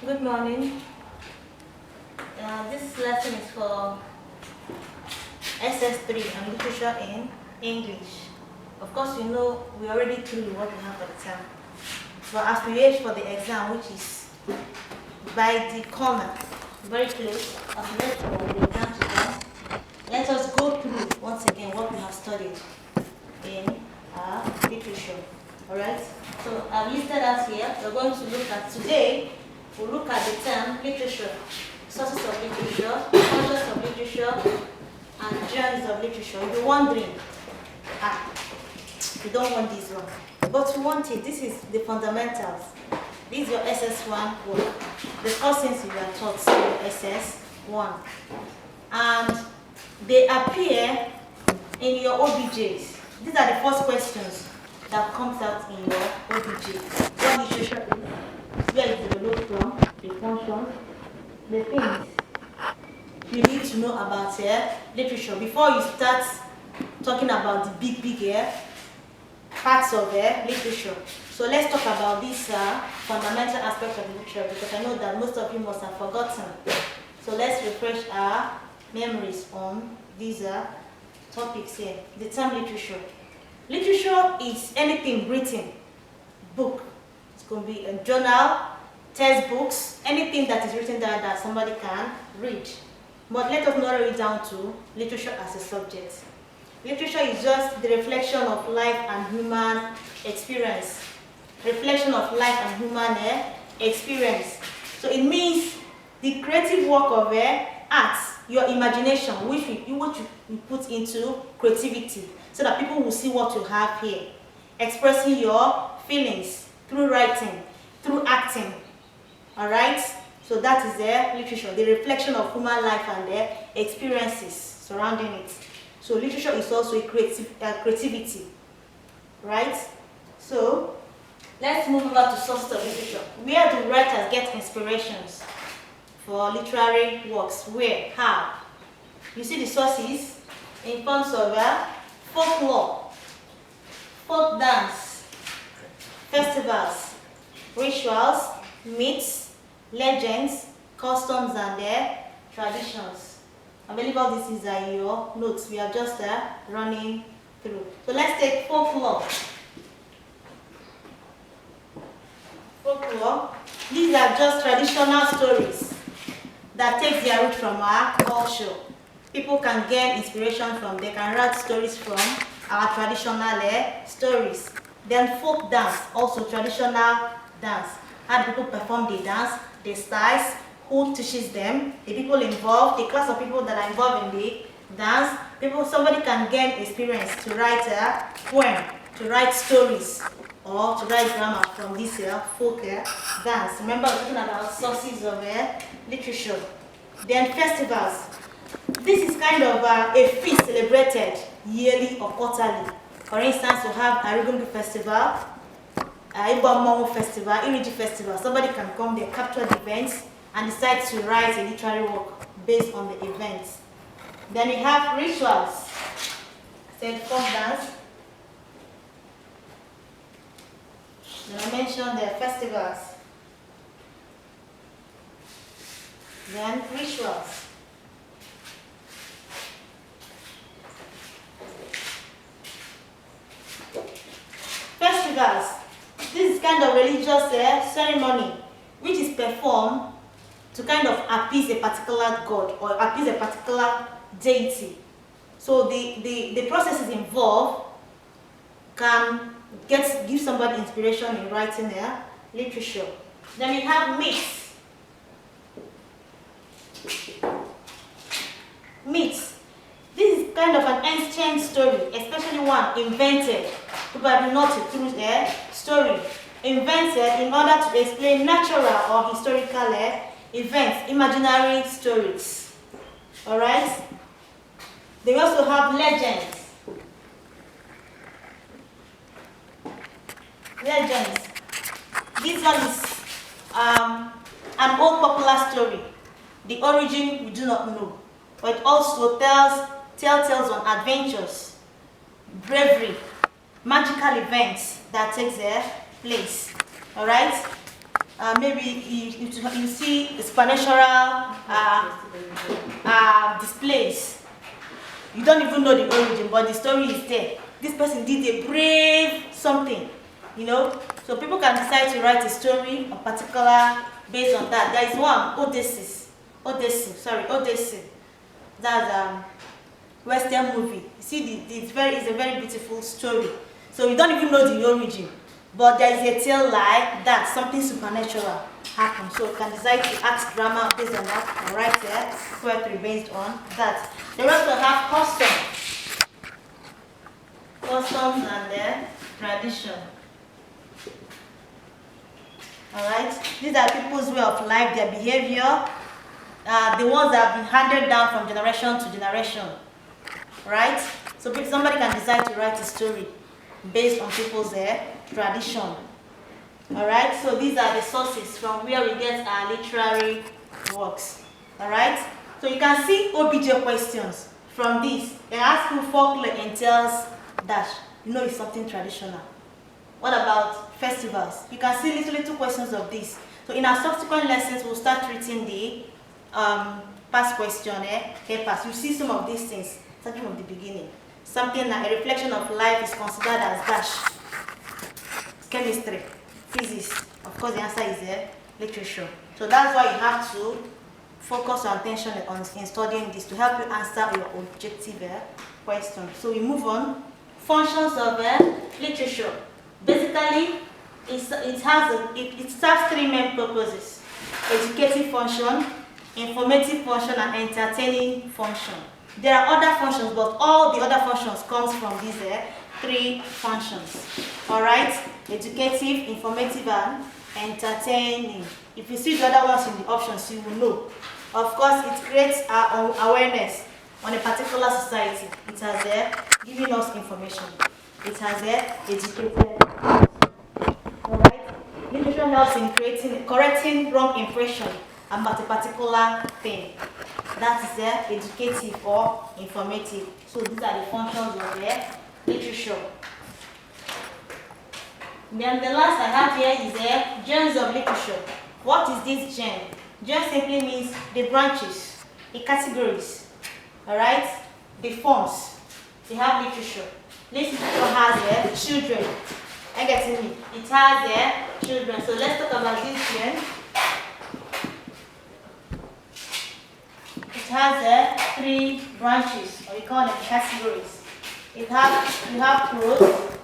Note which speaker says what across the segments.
Speaker 1: Good morning. This lesson is for Ss3 and literature in English. Of course, you know we already through what we have for the term. But as we wait for the exam, which is by the corner, very close, as we wait for the exam to come, let us go through once again what we have studied in literature. Alright? So I've listed out here. We're going to look at today. We'll look at the term literature, sources of literature, concepts of literature, and journeys of literature. You'll be wondering, you don't want this one, but you want it. This is the fundamentals. This is your SS1 work. The first things you are taught in SS1. And they appear in your OBJs. These are the first questions that comes out in your OBJ. What literature is, where it developed from, the functions, the things you need to know about literature before you start talking about the big parts of literature. So let's talk about this fundamental aspect of literature, because I know that most of you must have forgotten. So let's refresh our memories on these topics here. The term literature. Literature is anything written, book. It's going to be a journal, textbooks, anything that is written there that somebody can read. But let us narrow it down to literature as a subject. Literature is just the reflection of life and human experience. Reflection of life and human experience. So it means the creative work of art, your imagination, which you put into creativity, so that people will see what you have here. Expressing your feelings through writing, through acting. Alright? So that is literature, the reflection of human life and their experiences surrounding it. So literature is also a creativity. Right? So let's move over to sources of literature. Where do writers get inspirations for literary works? Where? How? You see the sources in forms of folklore, folk dance, festivals, rituals, myths, legends, customs, and their traditions. I believe all this is your notes. We are just running through. So let's take folklore. Folklore. These are just traditional stories that take their root from our culture. People can gain inspiration from, they can write stories from our traditional stories. Then folk dance, also traditional dance. How do people perform the dance, the styles, who teaches them, the people involved, the class of people that are involved in the dance. Somebody can gain experience to write a poem, to write stories, or to write drama from this folk dance. Remember, we're talking about sources of literature. Then festivals. This is kind of a feast celebrated yearly or quarterly. For instance, you have a Arigungu festival, Ibamongo festival, Iriji festival. Somebody can come there, capture the events, and decide to write a literary work based on the events. Then we have rituals. I said folk dance. Then I mentioned the festivals. Then rituals. Festivals. This is kind of religious ceremony which is performed to kind of appease a particular god or appease a particular deity. So the processes involved can give somebody inspiration in writing their literature. Then we have myths. Myths. This is kind of an ancient story, especially one invented, probably not a true story, invented in order to explain natural or historical events, imaginary stories. Alright? They also have legends. Legends. This one is an old popular story. The origin we do not know, but it also tells tales on adventures, bravery, magical events that take their place. Alright? maybe you see supernatural displays. You don't even know the origin, but the story is there. This person did a brave something, you know. So people can decide to write a story, a particular, based on that. There is one, Odyssey. That's Western movie. You see, it's a very beautiful story. So you don't even know the origin, but there is a tale like that, something supernatural happened. So you can decide to act drama based on that, and write poetry based on that. They also have customs and tradition. Alright, these are people's way of life, their behavior, the ones that have been handed down from generation to generation. Right? So somebody can decide to write a story based on people's tradition. Alright, so these are the sources from where we get our literary works. Alright, so you can see OBJ questions from this. They ask you folklore entails dash. You know it's something traditional. What about festivals? You can see little questions of this. So in our subsequent lessons, we'll start treating the past question papers. You see some of these things starting from the beginning. Something like a reflection of life is considered as dash. Chemistry, physics. Of course, the answer is literature. So that's why you have to focus your attention in studying this to help you answer your objective question. So we move on. Functions of literature. Basically, it serves three main purposes: educative function, informative function, and entertaining function. There are other functions, but all the other functions comes from these three functions. Alright? Educative, informative, and entertaining. If you see the other ones in the options, you will know. Of course, it creates our awareness on a particular society. It has giving us information. It has educated. Alright? Literature helps in correcting wrong impression about a particular thing. That is educative or informative. So these are the functions of literature. Then the last I have here is genres of literature. What is this genre? Genre simply means the branches, the categories, alright, the forms. We have literature. Literature has children. I get me. It has children. So let's talk about this genre. It has three branches, or we call them categories. You have prose,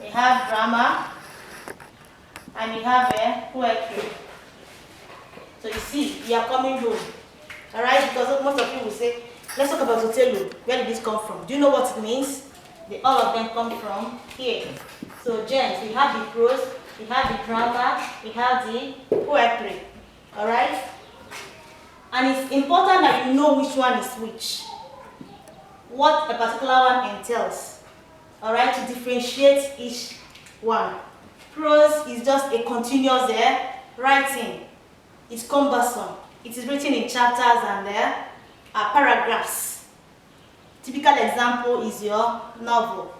Speaker 1: you have drama, and you have poetry. So you see, we are coming home. Alright, because most of you will say, let's talk about Othello. Where did this come from? Do you know what it means? All of them come from here. So genres, we have the prose, we have the drama, we have the poetry. Alright? And it's important that you know which one is which. What a particular one entails. Alright, to differentiate each one. Prose is just a continuous writing. It's cumbersome. It is written in chapters and paragraphs. Typical example is your novel.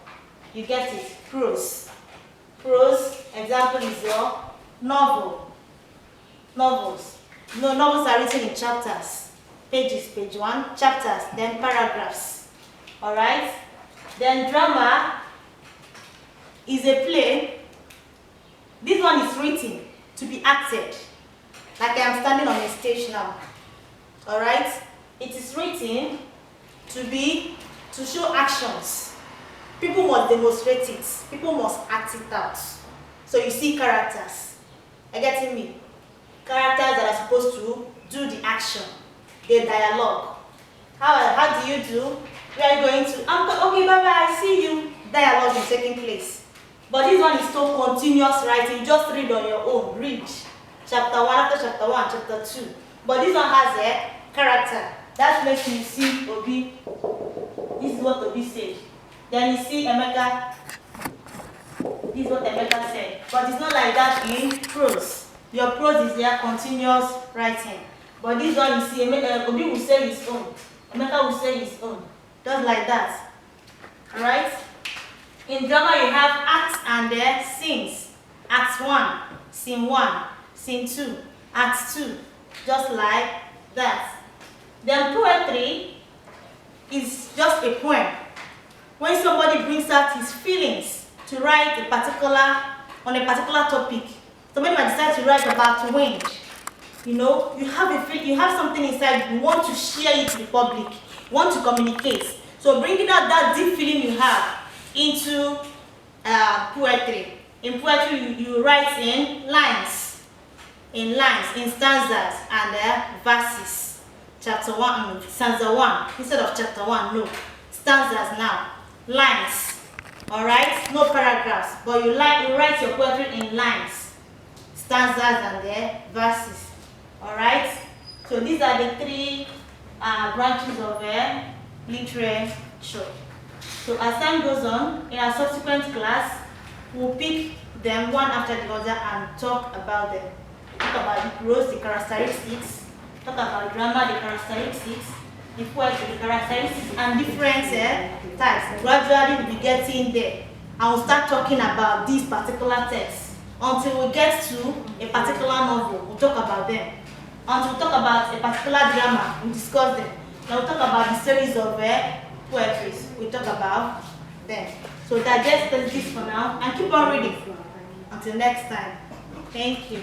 Speaker 1: You get it? Prose. Prose example is your novel. Novels. No, novels are written in chapters. Pages, page 1, chapters, then paragraphs. Alright? Then drama is a play. This one is written to be acted. Like I am standing on a stage now. Alright? It is written to show actions. People must demonstrate it. People must act it out. So you see characters. Are you getting me? Characters that are supposed to do the action. The dialogue. How do you do? We are going to, okay, bye bye, I see you. Dialogue is taking place. But this one is so continuous writing. Just read on your own. Read. Chapter 1 after chapter 1, chapter 2. But this one has a character. That makes you see Obi. This is what Obi said. Then you see Emeka. This is what Emeka said. But it's not like that in prose. Your prose is there continuous writing. But this one you see, Obi will say his own. Emeka will say his own. Just like that. Alright? In drama you have acts and scenes. Act 1, scene 1. scene 2, act 2, just like that. Then poetry is just a poem. When somebody brings out his feelings to write on a particular topic, somebody might decide to write about wind. You know, you have something inside, you want to share it to the public, you want to communicate. So bringing out that deep feeling you have into poetry. In poetry, you write in lines, in stanzas and verses. Stanza 1 instead of chapter 1. No, stanzas now, lines. All right, no paragraphs, but you write your poetry in lines, stanzas and verses. All right. So these are the 3 branches of literature. So as time goes on, in our subsequent class, we'll pick them one after the other and talk about them. Talk about the prose, the characteristics, talk about grammar, the characteristics, the poetry, the characteristics, and different types. Gradually, we'll be getting there, and we'll start talking about these particular texts until we get to a particular novel. We'll talk about them. Until we talk about a particular drama, we'll discuss them. Now we'll talk about the series of poetries. We'll talk about them. So digest this for now and keep on reading. Until next time. Thank you.